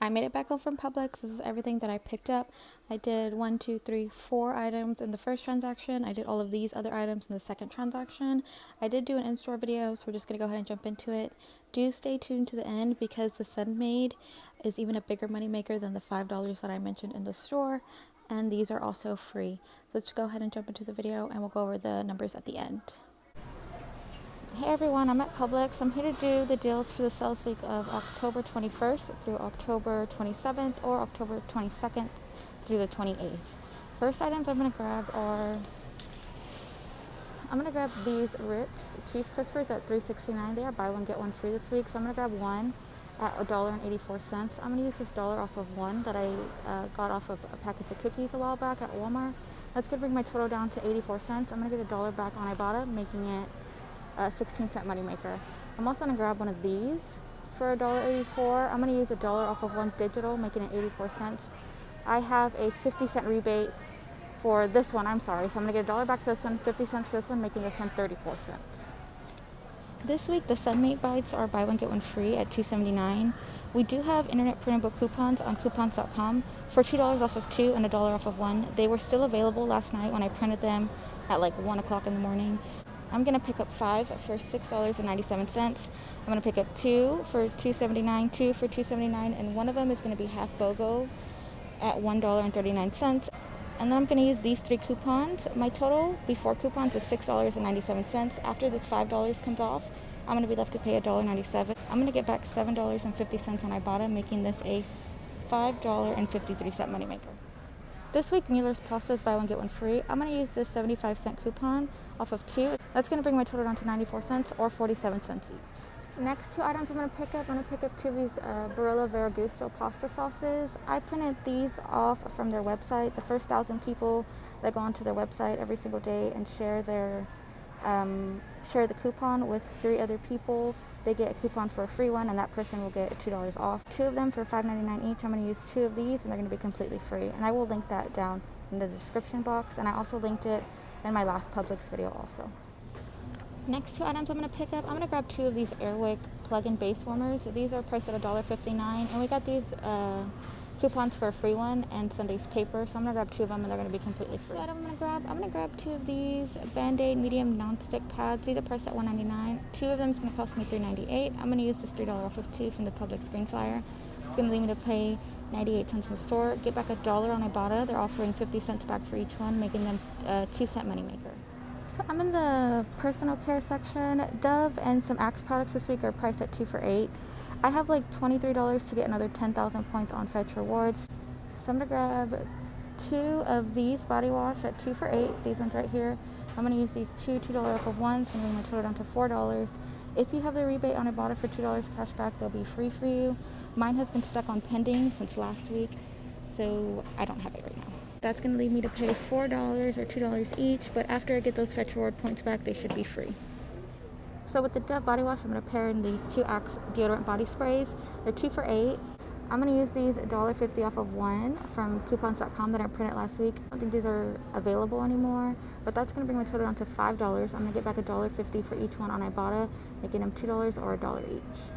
I made it back home from Publix. This is everything that I picked up. I did 1, 2, 3, 4 items in the first transaction. I did all of these other items in the second transaction. I did do an in-store video, so we're just going to go ahead and jump into it. Do stay tuned to the end because the Sunmaid is even a bigger money maker than the $5 that I mentioned in the store. And these are also free. So let's go ahead and jump into the video and we'll go over the numbers at the end. Hey everyone, I'm at Publix. I'm here to do the deals for the sales week of October 21st through October 27th or October 22nd through the 28th. First items I'm going to grab are, these Ritz cheese crispers at $3.69. They are buy one get one free this week, so I'm going to grab one at $1.84. I'm going to use this dollar off of one that I got off of a package of cookies a while back at Walmart. That's going to bring my total down to 84 cents. I'm going to get $1 back on Ibotta, making it a 16-cent moneymaker. I'm also going to grab one of these for $1.84. I'm going to use $1 off of one digital, making it 84 cents. I have a 50-cent rebate for this one. I'm sorry. So I'm going to get $1 back for this one, 50 cents for this one, making this one 34 cents. This week, the Sunmaid bites are buy one get one free at $2.79. We do have internet printable coupons on coupons.com for $2 off of two and $1 off of one. They were still available last night when I printed them at like 1 o'clock in the morning. I'm going to pick up 5 for $6.97. I'm going to pick up 2 for $2.79, 2 for $2.79, and one of them is going to be half BOGO at $1.39. And then I'm going to use these 3 coupons. My total before coupons is $6.97. After this $5 comes off, I'm going to be left to pay $1.97. I'm going to get back $7.50 on Ibotta, making this a $5.53 moneymaker. This week, Mueller's pasta is buy one get one free. I'm going to use this 75-cent coupon off of 2. That's going to bring my total down to 94 cents or 47 cents each. Next 2 items I'm going to pick up. I'm going to pick up 2 of these Barilla Veragusto pasta sauces. I printed these off from their website. The first 1,000 people that go onto their website every single day and share the coupon with 3 other people, they get a coupon for a free one, and that person will get $2 off. 2 of them for $5.99 each. I'm going to use 2 of these, and they're going to be completely free. And I will link that down in the description box, and I also linked it in my last Publix video also. Next 2 items I'm going to pick up. I'm going to grab 2 of these Airwick plug-in base warmers. These are priced at $1.59, and we got these coupons for a free one and Sunday's paper, so I'm going to grab 2 of them, and they're going to be completely free. So I'm going to grab 2 of these Band-Aid medium non-stick pads. These are priced at $1.99. 2 of them is going to cost me $3.98. I'm going to use this $3 off of 2 from the Publix Green Flyer. It's going to leave me to pay 98 cents in the store. Get back $1 on Ibotta. They're offering 50 cents back for each one, making them a 2-cent moneymaker. So I'm in the personal care section. Dove and some Axe products this week are priced at 2 for $8. I have like $23 to get another 10,000 points on Fetch Rewards. So I'm going to grab 2 of these body wash at 2 for $8. These ones right here. I'm going to use these $2 off of ones. I'm going to bring my total down to $4. If you have the rebate on Ibotta for $2 cash back, they'll be free for you. Mine has been stuck on pending since last week, so I don't have it right now. That's going to leave me to pay $4 or $2 each, but after I get those Fetch Reward points back, they should be free. So with the Dove body wash, I'm going to pair in these 2 Axe deodorant body sprays. They're 2 for $8. I'm going to use these $1.50 off of 1 from coupons.com that I printed last week. I don't think these are available anymore, but that's going to bring my total down to $5. I'm going to get back $1.50 for each one on Ibotta, making them $2 or $1 each.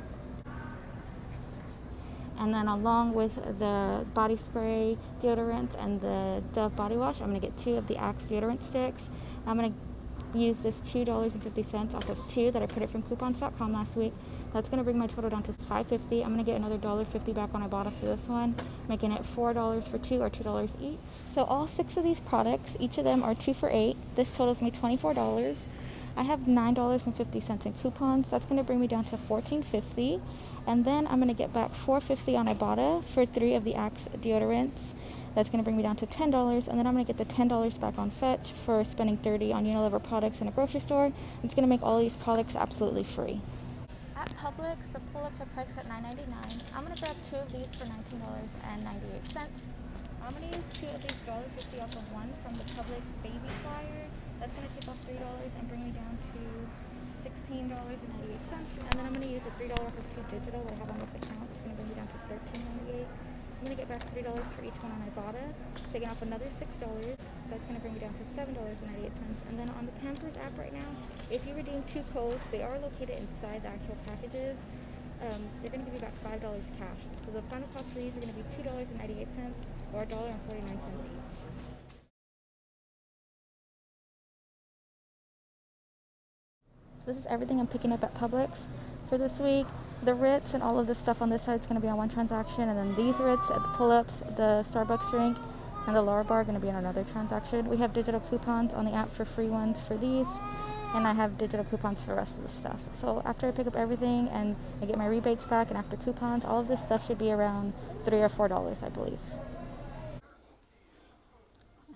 And then along with the body spray deodorant and the Dove body wash, I'm going to get 2 of the Axe deodorant sticks. I'm going to use this $2.50 off of 2 that I printed from coupons.com last week. That's going to bring my total down to $5.50. I'm going to get another $1.50 back on Ibotta for this one, making it $4 for 2 or $2 each. So all 6 of these products, each of them are 2 for $8. This totals me $24. I have $9.50 in coupons. That's going to bring me down to $14.50. And then I'm going to get back $4.50 on Ibotta for 3 of the Axe deodorants. That's going to bring me down to $10. And then I'm going to get the $10 back on Fetch for spending $30 on Unilever products in a grocery store. It's going to make all these products absolutely free. At Publix, the pull-ups are priced at $9.99. I'm going to grab 2 of these for $19.98. I'm going to use 2 of these $1.50 off of 1 from the Publix Baby Flyer. That's going to take off $3 and bring me down to $16.98. And then I'm going to use a $3 off of 2 digital that I have on this account. It's going to bring me down to $13.98. I'm going to get back $3 for each one on Ibotta, taking off another $6. That's going to bring me down to $7.98. And then on the Pampers app right now, if you redeem 2 codes, they are located inside the actual packages. they're going to give you back $5 cash. So the final cost for these are going to be $2.98 or $1.49 each. So this is everything I'm picking up at Publix for this week. The Ritz and all of this stuff on this side is going to be on one transaction, and then these Ritz at the pull-ups, the Starbucks drink, and the lower bar are going to be on another transaction. We have digital coupons on the app for free ones for these, and I have digital coupons for the rest of the stuff. So after I pick up everything and I get my rebates back, and after coupons, all of this stuff should be around $3 or $4, I believe.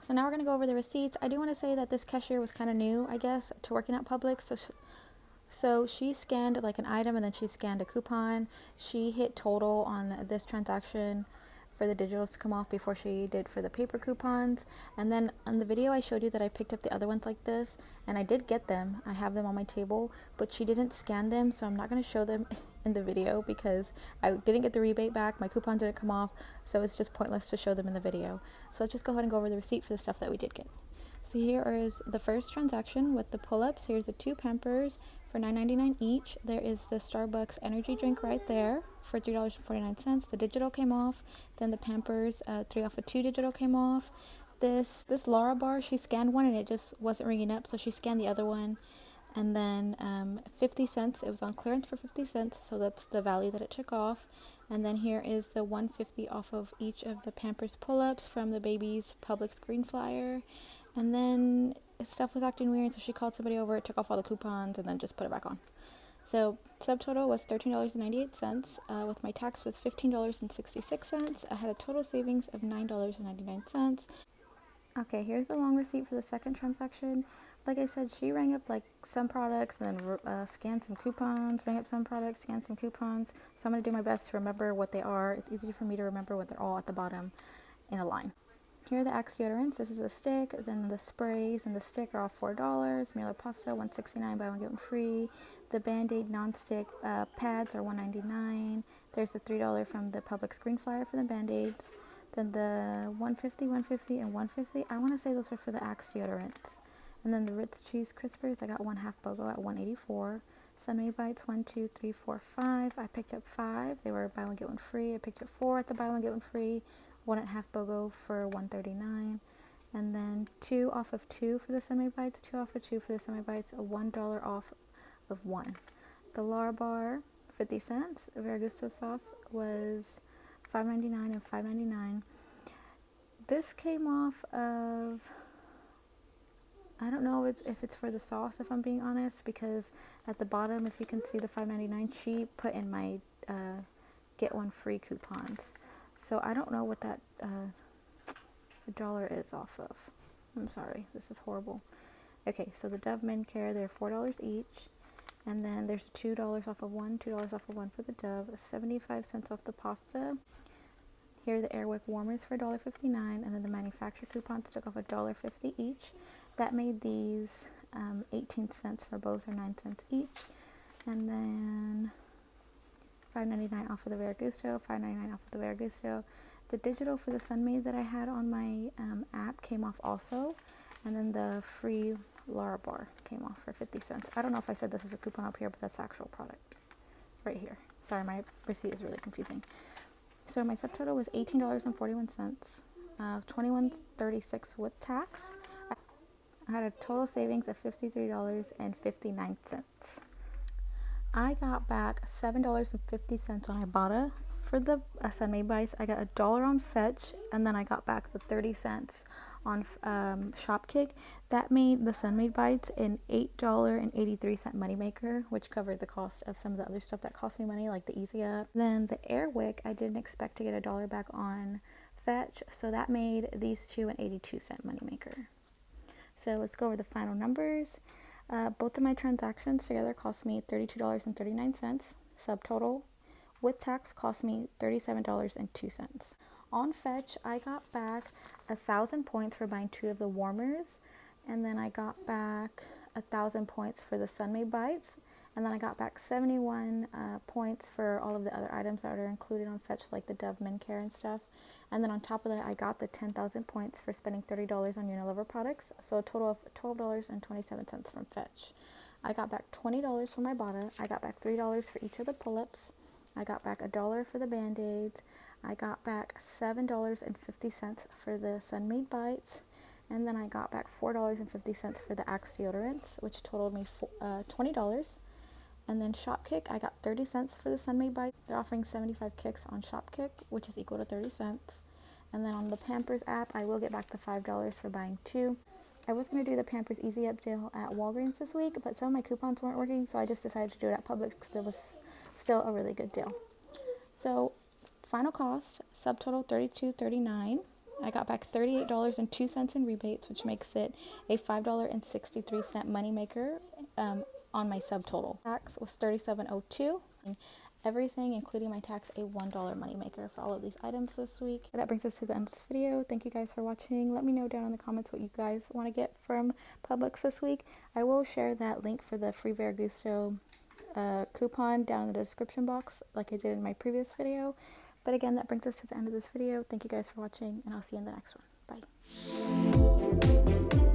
So now we're going to go over the receipts. I do want to say that this cashier was kind of new, I guess, to working at Publix. So she scanned like an item and then she scanned a coupon. She hit total on this transaction for the digitals to come off before she did for the paper coupons. And then on the video I showed you that I picked up the other ones like this, and I did get them. I have them on my table, but she didn't scan them, so I'm not going to show them in the video because I didn't get the rebate back. My coupon didn't come off, so it's just pointless to show them in the video. So let's just go ahead and go over the receipt for the stuff that we did get. So here is the first transaction with the pull-ups. Here's the 2 pampers for $9.99 each. There is the Starbucks energy drink right there for $3.49. The digital came off. Then the pampers, 3 off of 2 digital came off. This Laura bar, she scanned one and it just wasn't ringing up, so she scanned the other one. And then 50 cents, it was on clearance for 50 cents, so that's the value that it took off. And then here is the 150 off of each of the Pampers pull-ups from the baby's Publix green flyer. And then stuff was acting weird, so she called somebody over, took off all the coupons, and then just put it back on. So subtotal was $13.98. With my tax was $15.66. I had a total savings of $9.99. Okay, here's the long receipt for the second transaction. Like I said, she rang up like some products and then scanned some coupons, rang up some products, scanned some coupons. So I'm going to do my best to remember what they are. It's easy for me to remember when they're all at the bottom in a line. Here are the Axe deodorants. This is a stick. Then the sprays and the stick are all $4. Mueller pasta, $1.69, buy one get one free. The Band-Aid non-stick pads are $1.99. There's the $3 from the Publix green flyer for the Band-Aids. Then the 150, and 150. I want to say those are for the Axe deodorants. And then the Ritz cheese crispers, I got 1/2 BOGO at $1.84. Sunmade bites, 1, 2, 3, 4, 5. I picked up 5. They were buy one get one free. I picked up 4 at the buy one get one free. 1.5 BOGO for $1.39. And then 2 off of 2 for the Sunmade bites. 2 off of 2 for the Sunmade bites. A $1 off of 1. The Lar bar, 50 cents. Veragusto sauce was $5.99 and $5.99. This came off of, I don't know if it's for the sauce, if I'm being honest, because at the bottom, if you can see the $5.99, she put in my get one free coupons. So I don't know what that dollar is off of. I'm sorry, this is horrible. Okay, so the Dove Men Care, they're $4 each. And then there's $2 off of 1, $2 off of 1 for the Dove, 75 cents off the pasta. Here are the Airwick warmers for $1.59, and then the manufacturer coupons took off $1.50 each. That made these 18 cents for both, or 9 cents each. And then $5.99 off of the Veragusto, $5.99 off of the Veragusto. The digital for the Sunmade that I had on my app came off also. And then the free Lara bar came off for 50 cents. I don't know if I said this was a coupon up here, but that's the actual product right here. Sorry, my receipt is really confusing. So my subtotal was $18.41, $21.36 with tax. I had a total savings of $53.59. I got back $7.50 on Ibotta. For the Sunmade bites, I got $1 on Fetch, and then I got back the 30 cents on Shopkick. That made the Sunmade bites an $8.83 moneymaker, which covered the cost of some of the other stuff that cost me money, like the Easy Up. Then the Airwick, I didn't expect to get $1 back on Fetch, so that made these two an 82-cent moneymaker. So let's go over the final numbers. Both of my transactions together cost me $32.39. Subtotal with tax cost me $37.02. On Fetch, I got back 1,000 points for buying 2 of the warmers, and then I got back 1,000 points for the Sunmade bites, and then I got back 71 points for all of the other items that are included on Fetch, like the Dove Men Care and stuff. And then on top of that, I got the 10,000 points for spending $30 on Unilever products, so a total of $12.27 from Fetch. I got back $20 from Ibotta. I got back $3 for each of the pull-ups. I got back $1 for the Band-Aids. I got back $7.50 for the Sun-Made Bites. And then I got back $4.50 for the Axe deodorants, which totaled me $20. And then Shopkick, I got 30 cents for the Sun-Made Bites. They're offering 75 kicks on Shopkick, which is equal to 30 cents. And then on the Pampers app, I will get back the $5 for buying 2. I was going to do the Pampers Easy Up deal at Walgreens this week, but some of my coupons weren't working, so I just decided to do it at Publix because it was still a really good deal. So, final cost, subtotal $32.39. I got back $38.02 in rebates, which makes it a $5.63 moneymaker on my subtotal. Tax was $37.02. Everything, including my tax, a $1 moneymaker for all of these items this week. That brings us to the end of this video. Thank you guys for watching. Let me know down in the comments what you guys want to get from Publix this week. I will share that link for the free Veragusto coupon down in the description box like I did in my previous video. But again, that brings us to the end of this video. Thank you guys for watching, and I'll see you in the next one. Bye.